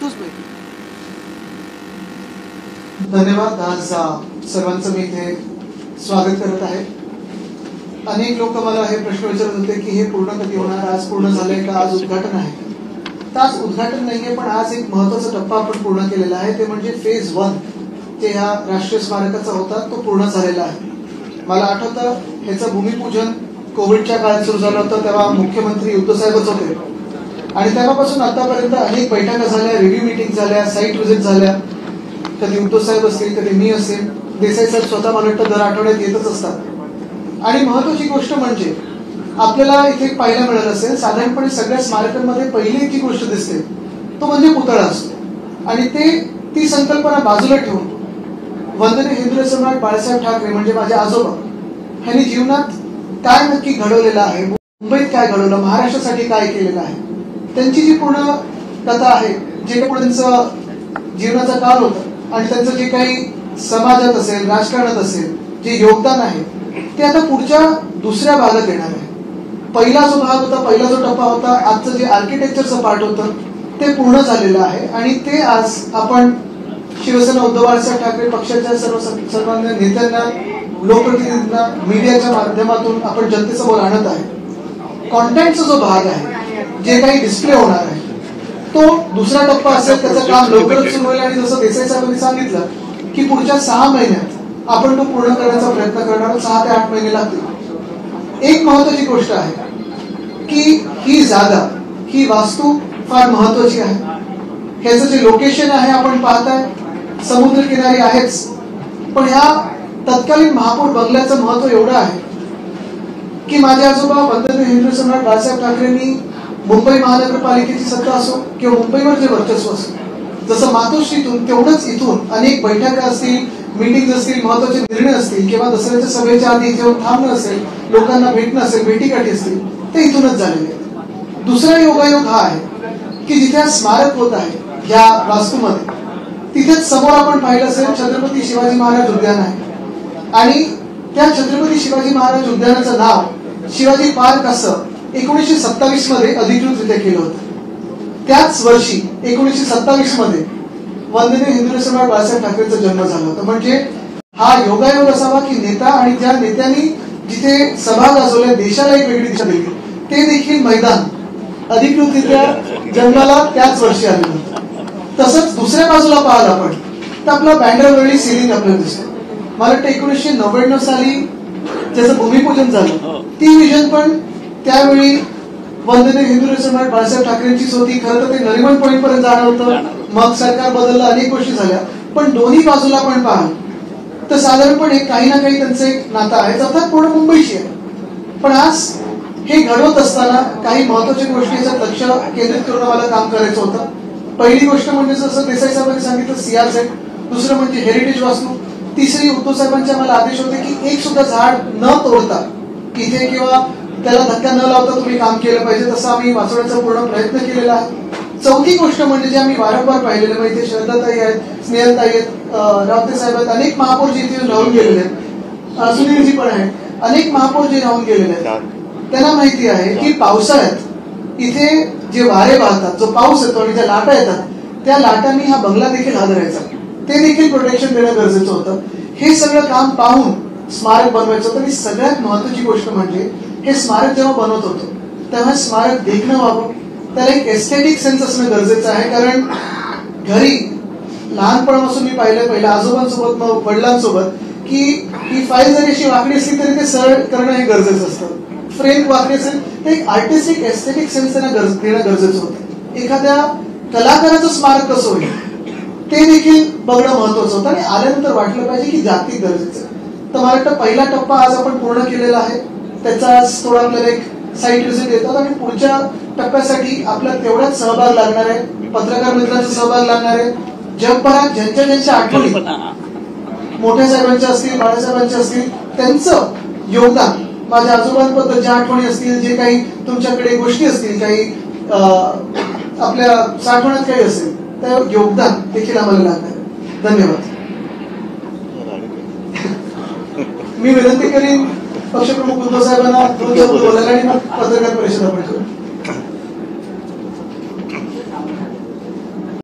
महसूस मिळतो. धन्यवाद. आज सर्वांचं मी इथे स्वागत करत आहे. अनेक लोक मला हे प्रश्न विचारत होते की हे पूर्ण कधी होणार, आज पूर्ण झालंय का, आज उद्घाटन आहे. तर आज उद्घाटन नाहीये, पण आज एक महत्वाचा टप्पा आपण पूर्ण केलेला आहे. ते म्हणजे फेज 1 जे ह्या राष्ट्रीय स्मारकाचा होता तो पूर्ण झालेला आहे. मला आठवतं ह्याचं भूमिपूजन कोविडच्या काळात सुरू झालं होतं, तेव्हा मुख्यमंत्री उद्धव साहेबच होते. आणि तेव्हापासून आतापर्यंत अनेक बैठका झाल्या, रिव्ह्यू मीटिंग झाल्या, साईट व्हिजिट झाल्या. कधी उद्धव साहेब असतील, कधी मी असेल, देसाई साहेब स्वतः मला वाटतं दर आठवड्यात येतच असतात. आणि महत्वाची गोष्ट म्हणजे आपल्याला इथे पाहायला मिळत असेल, साधारणपणे सगळ्या स्मारकांमध्ये पहिली जी गोष्ट दिसते तो म्हणजे पुतळा असतो. आणि ती संकल्पना बाजूला ठेवून वंदनीय हिंदू सम्राट बाळासाहेब ठाकरे म्हणजे माझे आजोबा ह्यांनी जीवनात काय नक्की घडवलेलं आहे, मुंबईत काय घडवलं, महाराष्ट्रासाठी काय केलेलं आहे, त्यांची जी पूर्ण कथा आहे, जे काही त्यांचं जीवनाचा काळ होता आणि त्यांचं जे काही समाजात असेल, राजकारणात असेल जे योगदान आहे ते आता पुढच्या दुसऱ्या भागात येणार आहे. पहिला जो भाग होता, पहिला जो टप्पा होता, आजचं जे आर्किटेक्चरचं पार्ट होतं ते पूर्ण झालेलं आहे. आणि ते आज आपण शिवसेना उद्धव बाळासाहेब ठाकरे पक्षाच्या सर्वांना नेत्यांना, लोकप्रतिनिधींना, मीडियाच्या माध्यमातून आपण जनतेसमोर आणत आहे. कॉन्टेंटचा जो भाग आहे, जे काही डिस्प्ले होणार आहे तो दुसरा टप्पा असेल. त्याचं काम लवकरच सुरू होईल. आणि जसं देसाई साहेबांनी सांगितलं की पुढच्या 6 महिन्यात आपण तो पूर्ण करण्याचा प्रयत्न करणार. 6 ते 8 महिने लागतील. एक महत्वाची गोष्ट आहे की ही जागा, ही वास्तू फार महत्वाची आहे. ह्याचं जे लोकेशन आहे आपण पाहताय, समुद्रकिनारी आहेच, पण ह्या तत्कालीन महापौर बंगल्याचं महत्व एवढं आहे की माझे आजोबा वंदनीय हिंदू सम्राट बाळासाहेब ठाकरेंनी मुंबई महानगरपालिकेची सत्ता असो किंवा मुंबईवर जे वर्चस्व असो, जसं मातोश्रीतून तेवढंच इथून अनेक बैठका असतील, मीटिंग असतील, महत्वाचे निर्णय असतील किंवा दसऱ्याच्या सभेच्या आधी इथे थांबणं असेल, लोकांना भेटणं असेल, भेटीगाठी असतील, ते इथूनच झालेले. दुसरा योगायोग हा आहे की जिथे स्मारक होत आहे या वास्तूमध्ये, तिथेच समोर आपण पाहिलं असेल छत्रपती शिवाजी महाराज उद्यान आहे. आणि त्या छत्रपती शिवाजी महाराज उद्यानाचं नाव शिवाजी पार्क असं 1927 मध्ये अधिकृतरित्या केलं होतं. त्याच वर्षी 1927 मध्ये वंदनीय हिंदू सम्राट बाळासाहेब ठाकरेंचा जन्म झाला होता. म्हणजे हा योगायोग असावा की नेता आणि ज्या नेत्यांनी जिथे सभा गाजवल्या, देशाला एक वेगळी दिशा दिली, ते देखील मैदान अधिकृतरित्या जन्माला त्याच वर्षी आले होते. तसंच दुसऱ्या बाजूला पाहाल आपण तर आपला बँड्रावरळी सिलिंग आपल्याला दिसतो. मला वाटतं 1999 साली ज्याचं भूमिपूजन झालं, ती विजन पण त्यावेळी वंदनीय हिंदू सम्राट बाळासाहेब ठाकरेंचीच होती. खरं तर ते नरिमन पॉईंट पर्यंत जाणं होतं, मग सरकार बदललं, अनेक गोष्टी झाल्या. पण दोन्ही बाजूला पण पाहाल तर साधारणपणे काही ना काही त्यांचं एक नातं आहे, अर्थात पूर्ण मुंबईशी आहे. पण आज हे घडवत असताना काही महत्वाच्या गोष्टीचं लक्ष केंद्रित करून मला काम करायचं होतं. पहिली गोष्ट म्हणजे जसं देसाई साहेबांनी सांगितलं CR-Z, दुसरं म्हणजे हेरिटेज वास्तू, तिसरी उद्धव साहेबांचे मला आदेश होते की एक सुद्धा झाड न तोडता इथे किंवा त्याला धक्का न लावता तुम्ही काम केलं पाहिजे. तसं आम्ही वाचवण्याचा पूर्ण प्रयत्न केलेला आहे. चौथी गोष्ट म्हणजे जे आम्ही वारंवार पाहिलेलं, म्हणजे श्रद्धाताई आहेत, स्नेहलताई आहेत, रावते साहेब आहेत, अनेक महापौर जे इथे राहून गेलेले आहेत, सुनीलजी पण आहेत, अनेक महापौर जे राहून गेलेले आहेत, त्यांना माहिती आहे की पावसाळ्यात इथे जे वारे वाहतात, जो पाऊस येतो आणि ज्या लाटा येतात, त्या लाटांनी हा बंगला देखील हादरायचा, ते देखील प्रोटेक्शन देणं गरजेचं होतं. हे सगळं काम पाहून स्मारक बनवायचं होतं. आणि सगळ्यात महत्वाची गोष्ट म्हणजे हे स्मारक जेव्हा बनवत होतो तेव्हा स्मारक देखणं व्हावं, त्याला एक एस्थेटिक सेन्स असणं गरजेचं आहे. कारण घरी लहानपणापासून मी पहिलं आजोबांसोबत, मग वडिलांसोबत, की ही फाईल जरी अशी वाकडी असली तरी ते सरळ करणं हे गरजेचं असतं. फ्रेम वाकडी असेल तर एक आर्टिस्टिक एस्थेटिक सेन्स त्यांना देणं गरजेचं होतं. एखाद्या कलाकाराचं स्मारक कसं होईल ते देखील बघणं महत्वाचं होतं. आणि आल्यानंतर वाटलं पाहिजे की जागतिक दर्जाचं. तर मला वाटतं पहिला टप्पा आज आपण पूर्ण केलेला आहे. त्याचा थोडा आपल्याला एक साईट व्हिजिट येतात आणि पुढच्या टप्प्यासाठी आपला तेवढाच सहभाग लागणार आहे, पत्रकार मित्रांचा सहभाग लागणार आहे. जगभरात ज्यांच्या आठवणी मोठ्या साहेबांच्या असतील, बाळासाहेबांच्या असतील, त्यांचं योगदान, माझ्या आजोबांबद्दल ज्या आठवणी असतील, जे काही तुमच्याकडे गोष्टी असतील, काही आपल्या साठवण्यात काही असेल, तर योगदान देखील आम्हाला लागणार आहे. धन्यवाद. मी विनंती करीन पक्षप्रमुख उद्धव साहेबांना 2 शब्द बोलायला आणि मग पत्रकार परिषद आपण करू.